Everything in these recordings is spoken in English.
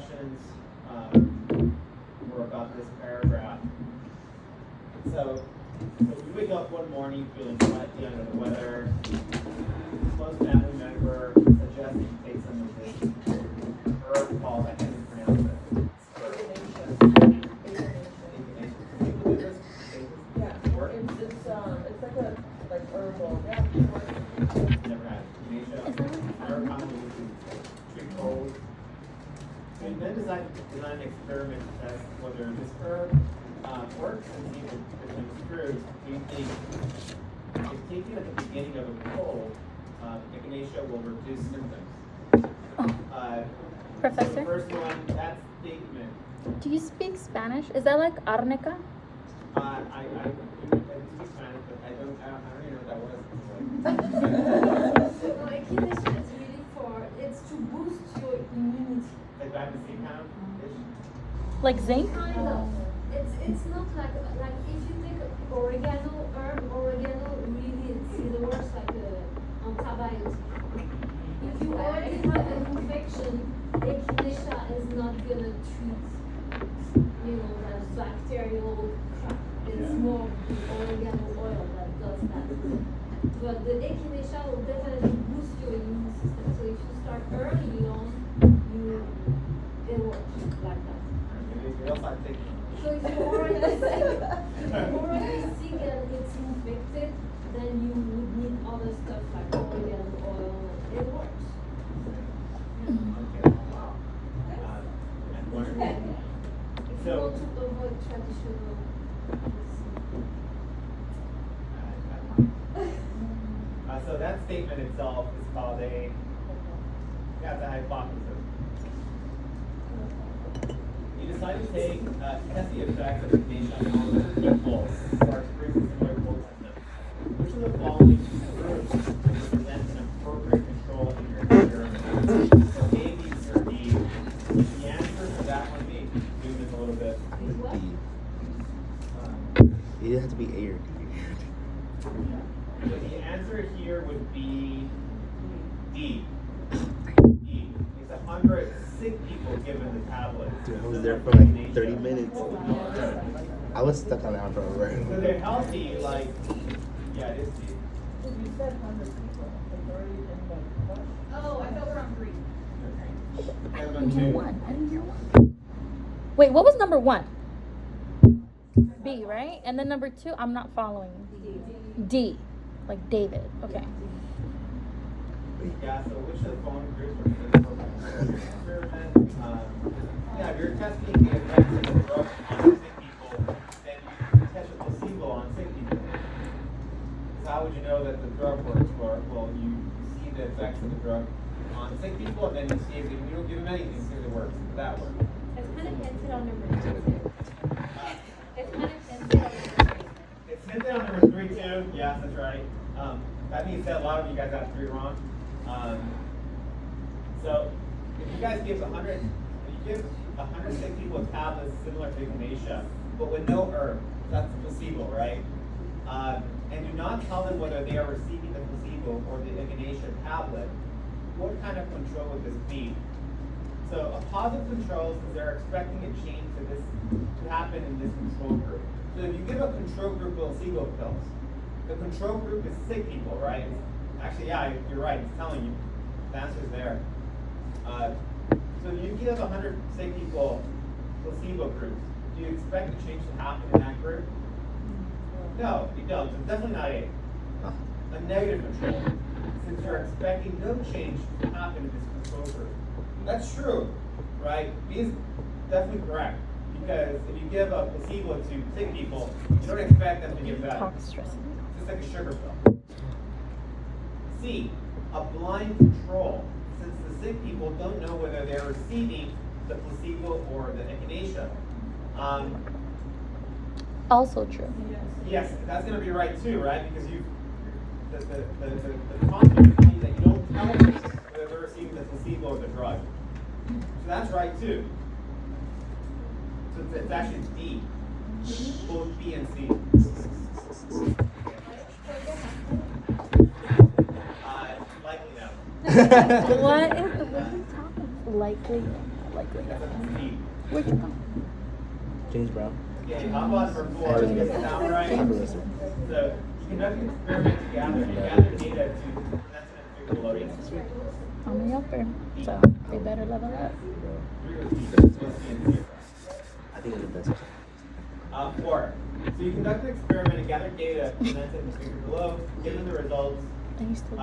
questions were about this paragraph. So you wake up one morning feeling slightly under the weather. Close family member suggests you take some of this herb called, I can't even pronounce it. People do this? Yeah, it's like a herbal. Yeah. Never had echinacea. Herb commonly used to treat cold. And then design an experiment to test whether this herb works and see if it's true. Do you think if taken at the beginning of a cold, echinacea will reduce symptoms? Professor? So the first one, that statement. Do you speak Spanish? Is that like arnica? I speak Spanish, but I don't even know what that was. So echinacea is really it's to boost your immunity. Like vitamin C kind of ish? Like zinc? Kind of. It's not like if you take oregano really it works like antibiotic. If you already have an infection, echinacea is not gonna treat that bacterial crap. It's more the oregano oil that does that. But the echinacea will definitely boost your immune system. So if you start early on, it works like that. So if you're already sick and it's infected, then you would need other stuff like oregano oil. It works. Okay, wow. And learn. If you So, want to avoid traditional so that statement itself is called the hypothesis. You decide to test the effects of echinacea on people who are experiencing similar cold symptoms. Which of the following groups represents an appropriate control in your experiment? So A, B, or D. The answer for that one, B. Do this a little bit. It has to be A or D. So the answer here would be D. D. It's 100 sick people given the tablet. Dude, I was there for like 30 minutes. I was stuck on that one for a So while. they're healthy, like, yeah, it is D. You said 100 people. It's already in the bush. Oh, I thought we're on 3. And I then didn't hear two. one. I didn't hear one. Wait, what was number 1? B, right? And then number 2, I'm not following. D, like David. Okay. Yeah, so which of the following groups are experiment? Yeah, if you're testing the effects of the drug on sick people, then you test a placebo on sick people. So how would you know that the drug works? Well, you see the effects of the drug on sick people, and then you see if you don't give them anything, see if it works. Does that work? It's kind of hinted on number 2. It's kind of hinted on number 3. It's hinted on number 3 too. Yes, that's right. That means that a lot of you guys got 3 wrong. So if you guys give 100 sick people tablets similar to echinacea, but with no herb, that's a placebo, right? And do not tell them whether they are receiving the placebo or the echinacea tablet, what kind of control would this be? So a positive control is they're expecting a change to happen in this control group. So if you give a control group placebo pills, the control group is sick people, right? Actually, yeah, you're right. It's telling you. The answer is there. So you give 100 sick people placebo groups. Do you expect a change to happen in that group? No, you don't. It's definitely not a negative control, since you're expecting no change to happen in this control group. That's true, right? B is definitely correct, because if you give a placebo to sick people, you don't expect them to get better. Talk stressing. Just like a sugar pill. C, a blind control, since the sick people don't know whether they're receiving the placebo or the echinacea. Also true. Yes, that's going to be right too, right? Because the concept is that you don't tell them whether they're receiving the placebo or the drug. So that's right too. So it's actually D. Both B and C. Likely no. What is the talking? Likely. like right That's now. a C. Where'd you go? James Brown. Okay, how about for 4? Does it sound right? I'm a listener. So you conduct an experiment to gather data to present it in figure loading. Sweet. I'm a upper, so they better level up. I think it's the best. 4. So you conduct an experiment and gather data presented in the figure below. Given the results, And you still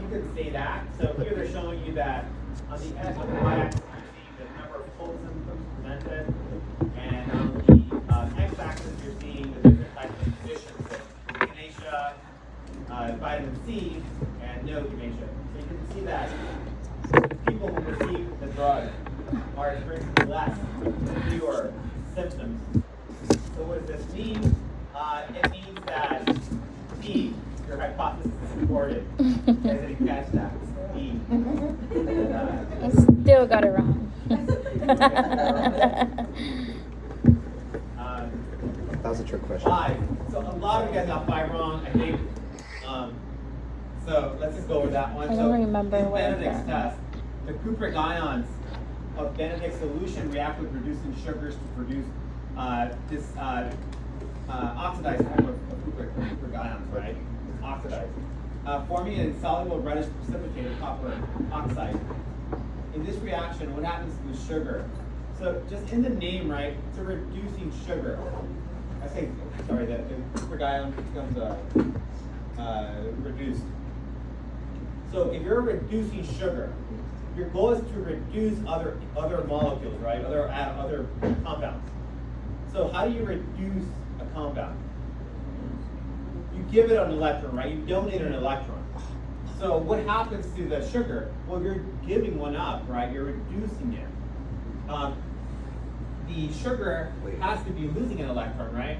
you could say that. So here they're showing you that on the y-axis you're seeing the number of cold symptoms presented, and on the x-axis you're seeing the different types of conditions, so echinacea, vitamin C, and no echinacea. So you can see that people who receive the drug are experiencing less, fewer symptoms. So what does this mean? It means that D, your hypothesis is supported. You guys didn't catch that. D. I still got it wrong. That was a trick question. 5. So a lot of you guys got 5 wrong, I think. So let's just go over that one. I don't remember in what I Benedict's got. test, the cupric ions of Benedict's solution react with reducing sugars to produce this oxidized form of cupric ions, right? It's oxidized. Forming an insoluble reddish precipitated copper oxide. In this reaction, what happens to the sugar? So just in the name, right, it's a reducing sugar. I say, sorry, the cupric ion becomes reduced. So if you're reducing sugar, your goal is to reduce other molecules, right? Other compounds. So how do you reduce a compound? You give it an electron, right? You donate an electron. So what happens to the sugar? Well, you're giving one up, right? You're reducing it. The sugar has to be losing an electron, right?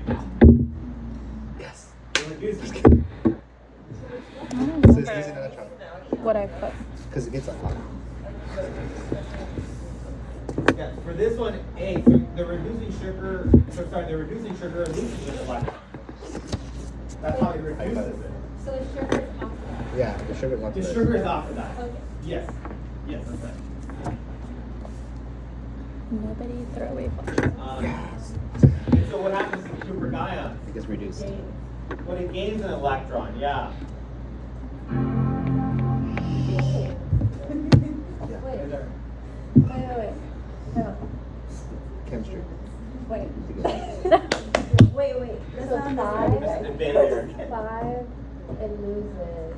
Yes. You're reducing it. I don't So it's remember losing an electron. what I put. Because it gets hot. Yeah, for this one, A, so the reducing sugar loses an electron. That's how it reduces it. So the sugar is oxidized. Yeah, the sugar wants The to. sugar is oxidized. Okay. Yes. Yes, that's right. Nobody throw away flashes. And so what happens to the cupric ion? It gets reduced. When it gains an electron, yeah. Yeah. Wait. No. Chemistry. Wait. Together. Wait. That's So not This is debate here. 5, it loses,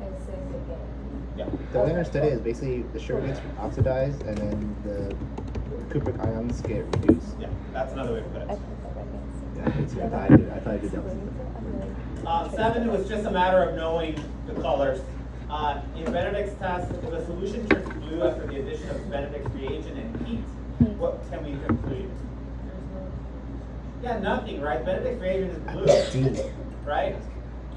and 6 it gains. Yeah. The way I understood it is basically the sugar gets oxidized and then the cupric ions get reduced. Yeah, that's another way to put it. Yeah, I thought I did that one. 7 was just a matter of knowing the colors. In Benedict's test, if a solution turns blue after the addition of Benedict's reagent and heat, what can we conclude? Yeah, nothing, right? Benedict's reagent is blue, D. right?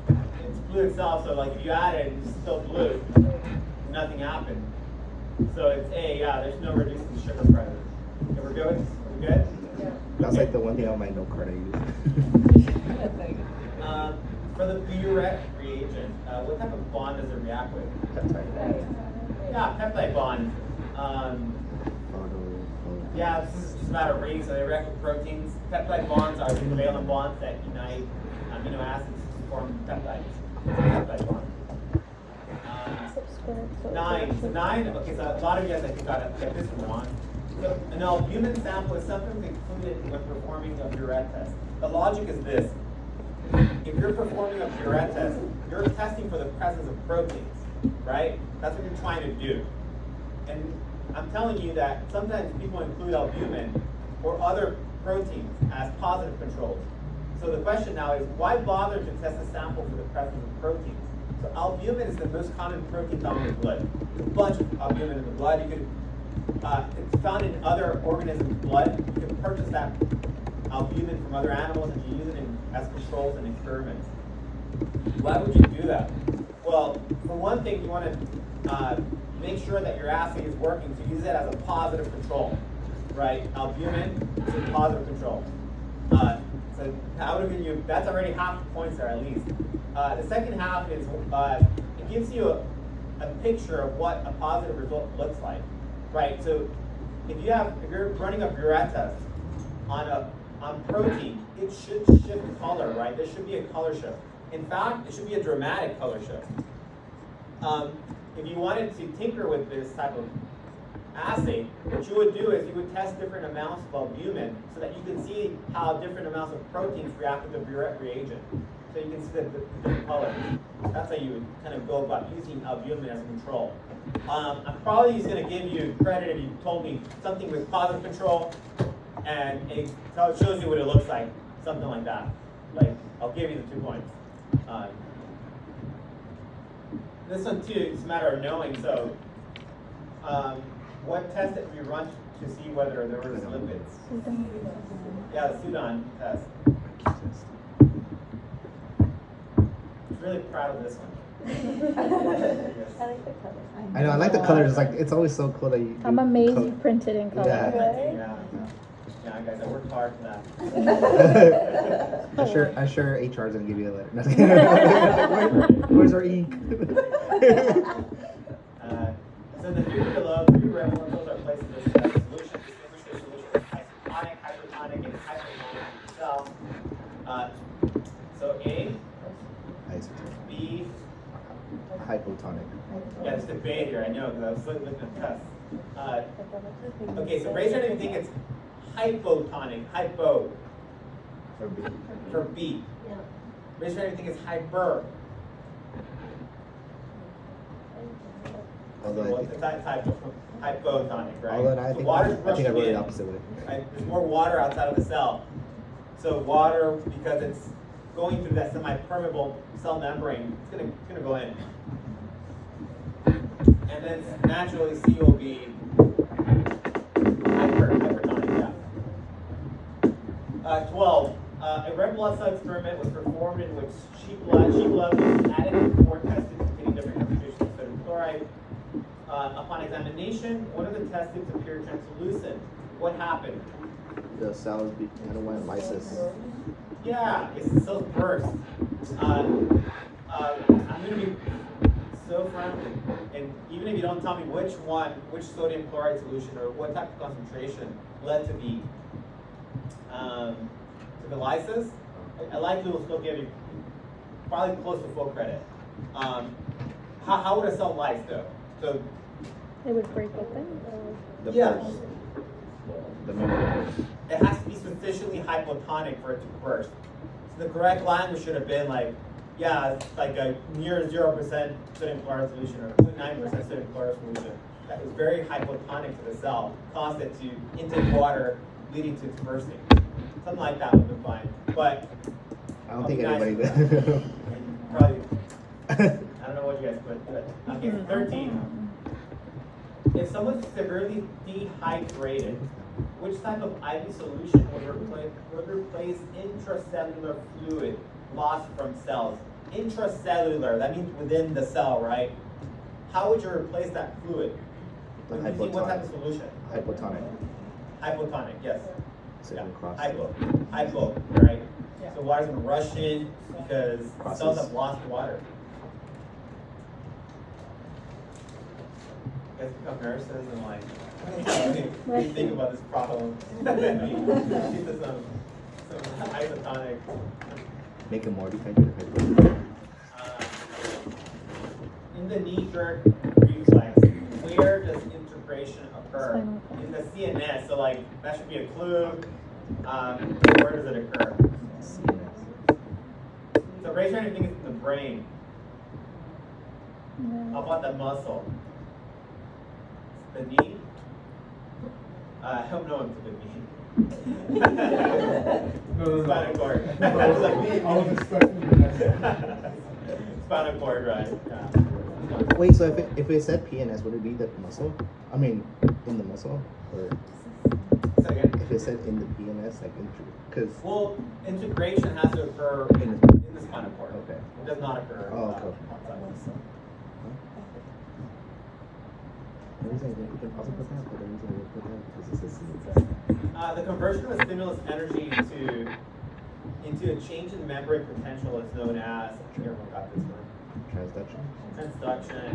It's blue itself, so like if you add it, it's still blue. Nothing happened. So it's A, yeah, there's no reducing sugar present. Okay, we're good? We're good? That's like the one thing on my note card I use. For the Burette reagent, what type of bond does it react with? Peptide. Yeah, peptide bond. Yeah, this is just a matter of reading. So they react with proteins. Peptide bonds are covalent bonds that unite amino acids to form peptides. Peptide bond. 9. So 9. Okay, so a lot of you guys I think got this one wrong. So an albumin sample is sometimes included when performing a Burette test. The logic is this. If you're performing a Burette test, you're testing for the presence of proteins, right? That's what you're trying to do. And I'm telling you that sometimes people include albumin or other proteins as positive controls. So the question now is, why bother to test a sample for the presence of proteins? So albumin is the most common protein found in the blood. There's a bunch of albumin in the blood. You could, it's found in other organisms' blood. You can purchase that albumin from other animals and you use it as controls in experiments. Why would you do that? Well, for one thing, you want to make sure that your assay is working, so use it as a positive control, right? Albumin is a positive control. So I would have given you, that's already half the points there at least. The second half is, it gives you a picture of what a positive result looks like, right? So if you're running a burette test on protein, it should shift color, right? There should be a color shift. In fact, it should be a dramatic color shift. If you wanted to tinker with this type of assay, what you would do is you would test different amounts of albumin so that you can see how different amounts of proteins react with the burette reagent. So you can see the different colors. That's how you would kind of go about using albumin as a control. I'm probably just going to give you credit if you told me something with positive control, and it shows you what it looks like, something like that. Like, I'll give you the 2 points. This one too, it's a matter of knowing. So, what test did we run to see whether there was lipids? Yeah, the Sudan test. I'm really proud of this one. I like the color. I know, I like the colors. It's like, it's always so cool that you. I'm amazed you printed in color. Yeah. Yeah, guys, I worked hard for that. I'm sure HR is gonna give you a letter. No, where's our ink? So the figure below, 3 red blood cells are placed in this solution. Distinguish the solution as isotonic, hypertonic, and hypotonic cell. So A, B. Hypotonic. Yeah, there's debate here. I know because I was looking at the test. Okay, so raise your hand if you think it's hypotonic. Hypo For B. for B. Yeah. Raise your hand if you think it's hyper. Although Well, it's not hypotonic, right? I So think water's I rushing wrote it in, opposite way. right? There's more water outside of the cell. So water, because it's going through that semi-permeable cell membrane, it's gonna go in. And then naturally C will be hypertonic, yeah. 12. A red blood cell experiment was performed in which sheep blood was added before tested containing different concentrations of sodium chloride. Upon examination, one of the test tubes appeared translucent. What happened? The cells underwent lysis. Yeah, it's the cells burst. I'm gonna be so frank, and even if you don't tell me which sodium chloride solution or what type of concentration led to the lysis, I likely will still give you probably close to full credit. How would a cell lyse though? So It would break open. The yeah. burst. The membrane. It has to be sufficiently hypotonic for it to burst. So the correct language should have been like, yeah, it's like a near 0% sodium chloride solution or 0.9% sodium chloride solution. That was very hypotonic to the cell, caused it to intake water, leading to its bursting. Something like that would have been fine. But I don't think nice. anybody did. Probably, I don't know what you guys put, but okay, 13. If someone's severely dehydrated, which type of IV solution would replace intracellular fluid lost from cells? Intracellular, that means within the cell, right? How would you replace that fluid? Using what type of solution? Hypotonic. Hypotonic, yes. Sodium cross. Hypo, right? So water's gonna rush in because cells have lost water. You guys become nurses and like, what do you think about this problem? Give us some isotonic. Make it more dehydrated. In the knee-jerk reflex, where does integration occur? In the CNS, so like that should be a clue. Where does it occur? CNS. So raise your hand if you think it's in the brain. How about the muscle? The knee? I hope no one took the knee. Spinal cord. I was expecting the next one. Spinal cord, right? Yeah. Wait, so if it said PNS, would it be the muscle? I mean, in the muscle? Or So again, if it said in the PNS, like, because. well, integration has to occur in the spinal cord. Okay. It does not occur. Oh, okay. outside. The reason we can also put that, but the reason we put that because it says CNS. The conversion of stimulus energy into a change in membrane potential is known as, I think everyone got this one, Transduction. transduction.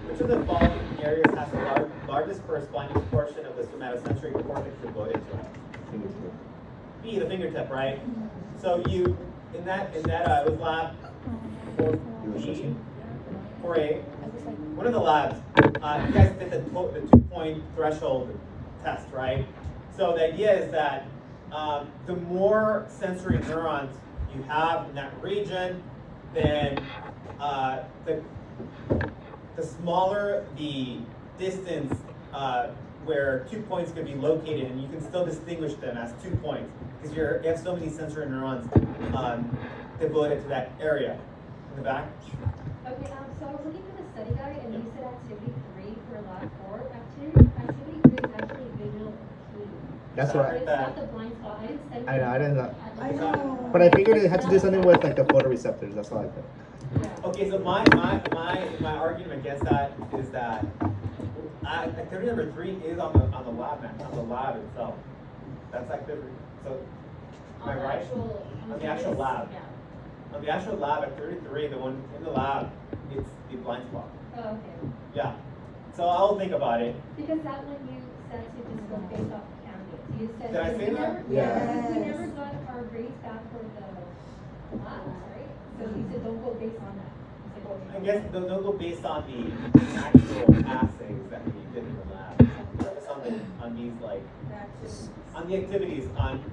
Which of the following areas has the largest corresponding portion of the somatosensory cortex devoted to it? B, the fingertip, right? So you in that it was lab 4B, 4A. One of the labs, you guys did the 2-point threshold test, right? So the idea is that the more sensory neurons you have in that region, then the smaller the distance where 2 points could be located, and you can still distinguish them as 2 points because you have so many sensory neurons devoted to that area. In the back. Okay, so I was looking for the study guide, and you said activity 3 for lab 4. Activity 3 is actually visual acuity. That's But what it's not the blind spot. I didn't study I know. I didn't know. I know. But I figured it had to do something with like the photoreceptors. That's all I thought. Yeah. Okay, so my argument against that is that activity number 3 is on the lab on the lab itself. That's activity. So am I right? On the actual lab. Yeah. On the actual lab at 33, the one in the lab, it's the blind spot. Oh, okay. Yeah. So I'll think about it. Because that one you said to just go based off candidates. You said Did I say we that? never, Yes. we never got our grades back for the labs, right? So you said don't go based on that. You said go based I on guess that. they'll go based on the actual assays that we did in the lab. Focus on these on the activities, on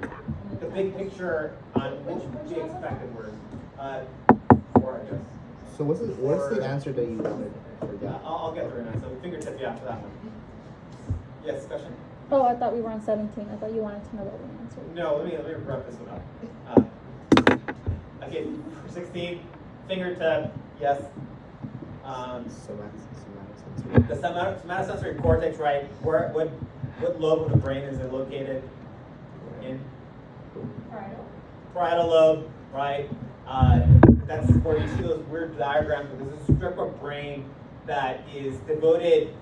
the big picture, on what we expected were 4, I guess. So what's the answer that you wanted for Yeah, that? I'll get through it now. So fingertip, yeah, for that one. Yes, question? Oh, I thought we were on 17. I thought you wanted to know what we answered. No, let me wrap this one up. Okay, for 16, fingertip, yes. Somatosensory. The somatosensory cortex, right? What lobe of the brain is it located in? Parietal lobe, right? That's where you see those weird diagrams. There's a strip of brain that is devoted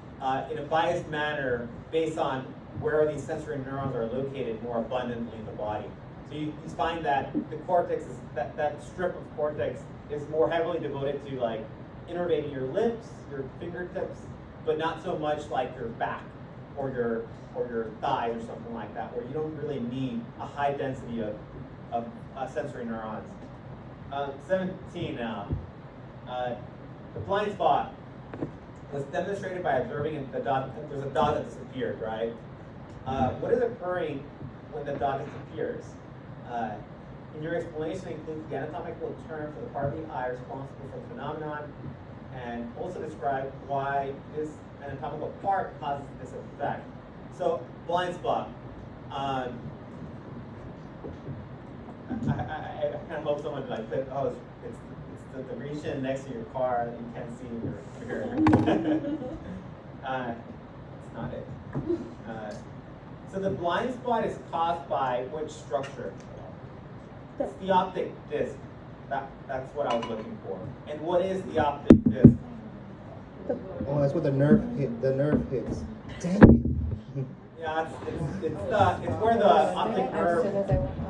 in a biased manner based on where these sensory neurons are located more abundantly in the body. So you find that the cortex is that strip of cortex is more heavily devoted to like innervating your lips, your fingertips, but not so much like your back or your thighs or something like that, where you don't really need a high density of sensory neurons. 17 now. The blind spot was demonstrated by observing the dot. There's a dot that disappeared, right? What is occurring when the dot disappears? In your explanation, include the anatomical term for the part of the eye responsible for the phenomenon, and also describe why this anatomical part causes this effect. So, blind spot. I kind of hope someone like said, "Oh, it's the region next to your car that you can't see your it's not it. So the blind spot is caused by which structure? It's the optic disc. That's what I was looking for. And what is the optic disc? Oh, that's what the nerve hits. Dang it. Yeah, it's where the optic nerve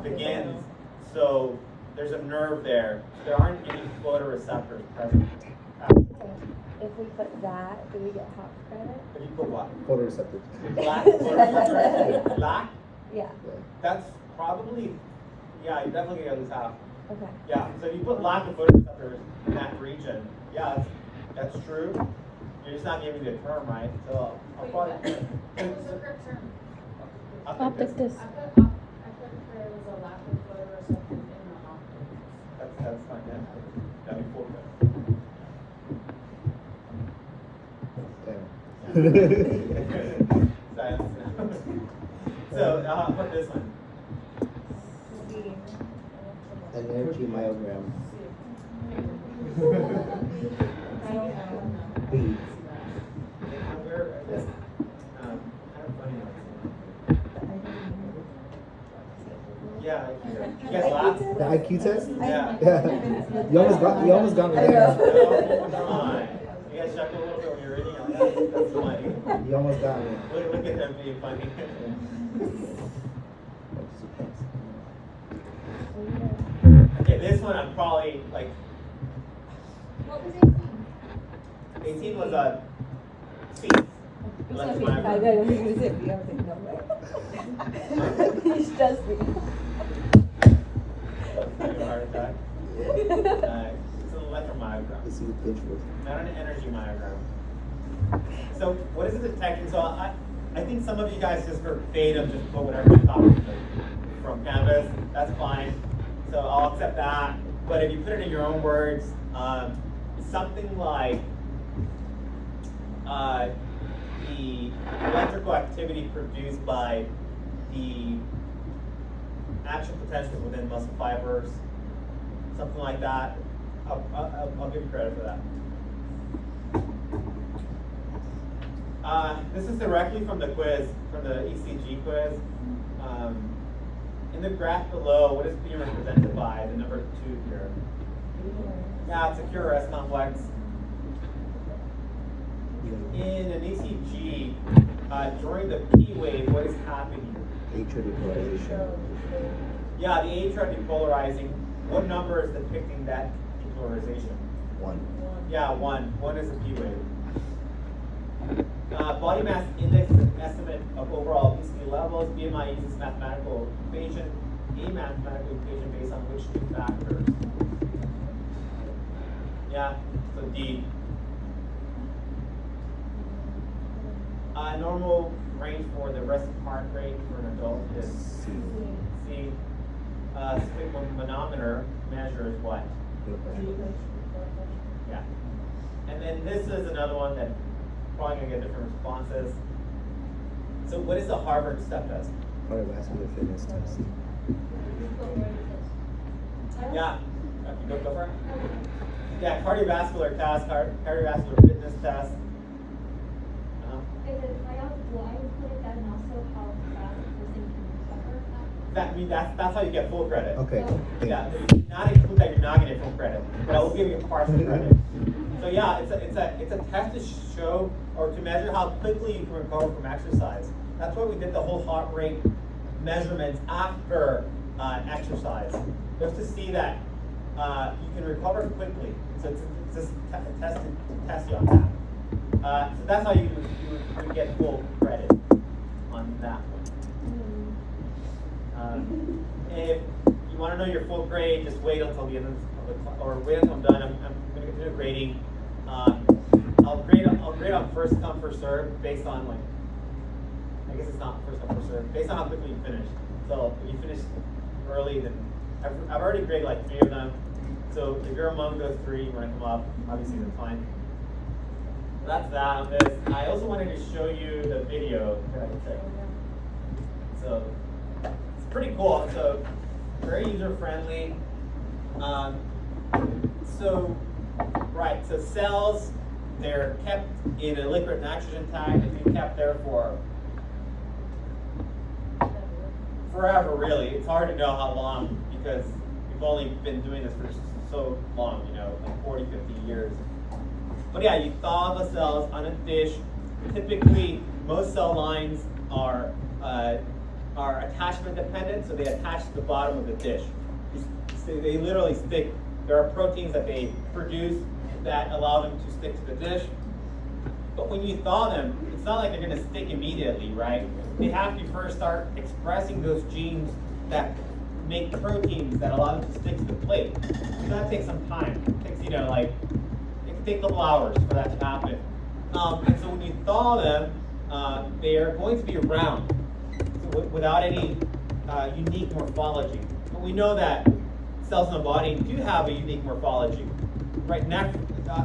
begins. So there's a nerve there. There aren't any photoreceptors present. If we put that, do we get half credit? If you put what? Photoreceptors. Black photoreceptors? Black? Yeah. That's probably, yeah, you definitely get at least half. Okay. Yeah, so if you put lack of photoreceptors in that region, yeah, that's true. You're just not giving the term, right? So I'll probably. What was the correct term? Optic disc. I put there was a lack of photoreceptors in the optics. That's fine, yeah. That'd be cool. Science. So I'll put this one. Energy myogram. B. Where this kind of funny. Yeah, you guys laugh? The IQ test? Yeah. Yeah. You almost got me there. Oh, come on. You guys chuckle a little bit when you're reading. Like, that's funny. You almost got me. Look at him being funny. Okay, this one I'm probably like What was 18? 18 was Speed. Electromyogram. He's just me. You have a heart attack? It's an electromyogram. Let's see the pinch was. Not an energy myogram. So what is it detecting? So I think some of you guys just verbatim just put whatever you thought from Canvas. That's fine. So I'll accept that. But if you put it in your own words, something like the electrical activity produced by the action potentials within muscle fibers, something like that. I'll give you credit for that. This is directly from the quiz, from the ECG quiz. In the graph below, what is being represented by the number 2 here? Yeah, it's a QRS complex. In an ECG, during the P wave, what is happening? Atrial depolarization. Yeah, the atrial depolarizing. What number is depicting that depolarization? 1. Yeah, 1. 1 is a P wave. Body mass index is an estimate of overall obesity levels. BMI uses mathematical equation. A mathematical equation based on which 2 factors? Yeah, so D. Normal range for the resting heart rate for an adult is C. C. Sphygmomanometer measures what? Yeah. And then this is another one that probably gonna get different responses. So what is the Harvard step test? Cardiovascular fitness test. Yeah. You go for it? Yeah, cardiovascular test, cardiovascular fitness test. If it's right out, will I include that and also how fast the person can recover? That's how you get full credit. Okay. Yeah, if you do not include that, you're not gonna get full credit. But I will give you partial credit. So yeah, it's a test to show or to measure how quickly you can recover from exercise. That's why we did the whole heart rate measurements after exercise, just to see that you can recover quickly. So it's just a test to test you on that. So that's how you would get full credit on that one. If you want to know your full grade, just wait until the end of the class, or wait until I'm done. I'm going to continue grading. I'll grade on first come first serve based on like, I guess it's not first come first serve, based on how quickly you finish. So if you finish early, then I've already graded like 3 of them. So if you're among those 3, you want to come up, obviously that's fine. That's that on this. I also wanted to show you the video that I took. So it's pretty cool. So very user friendly. So cells, they're kept in a liquid nitrogen tank. They've been kept there for forever, really. It's hard to know how long because we've only been doing this for so long, like 40, 50 years. But yeah, you thaw the cells on a dish. Typically, most cell lines are attachment dependent, so they attach to the bottom of the dish. They literally stick. There are proteins that they produce that allow them to stick to the dish. But when you thaw them, it's not like they're going to stick immediately, right? They have to first start expressing those genes that make proteins that allow them to stick to the plate. So that takes some time. It takes, it can take a couple hours for that to happen. And so when you thaw them, they are going to be round, so without any unique morphology. But we know that cells in the body do have a unique morphology. Right,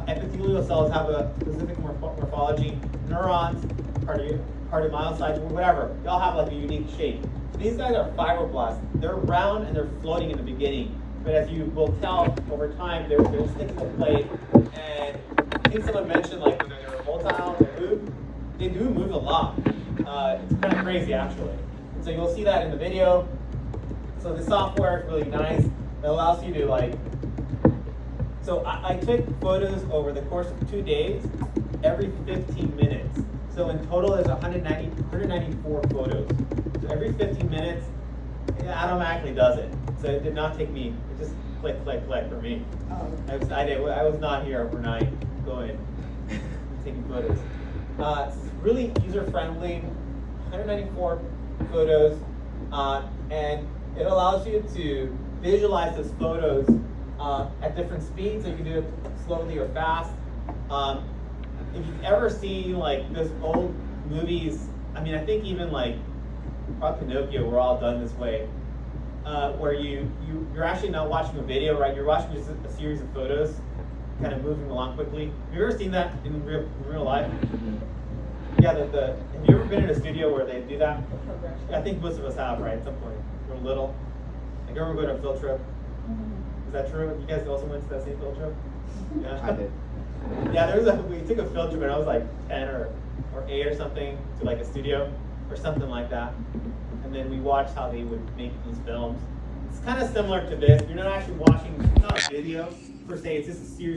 epithelial cells have a specific morphology. Neurons, cardiomyocytes, whatever, they all have like a unique shape. So these guys are fibroblasts. They're round and they're floating in the beginning. But as you will tell over time, they'll stick to the plate. And I think someone mentioned like when they're motile, they do move a lot. It's kind of crazy actually. And so you'll see that in the video. So the software is really nice. It allows you to so I took photos over the course of 2 days, every 15 minutes. So in total, there's 194 photos. So every 15 minutes, it automatically does it. So it did not take me, it just click, click, click for me. I was not here overnight going, taking photos. It's really user-friendly, 194 photos, and it allows you to visualize those photos at different speeds, so you can do it slowly or fast. If you've ever seen like those old movies, I mean, I think even like probably Pinocchio were all done this way, where you're actually not watching a video, right? You're watching just a series of photos, kind of moving along quickly. Have you ever seen that in real life? Yeah, have you ever been in a studio where they do that? I think most of us have, right? At some point, when we were little. Like, I remember going to a field trip. Is that true? You guys also went to that same field trip? Yeah. I did. Yeah, we took a field trip when I was like 10 or 8 or something to like a studio or something like that. And then we watched how they would make these films. It's kind of similar to this. You're not actually watching, it's not a video per se, it's just a series of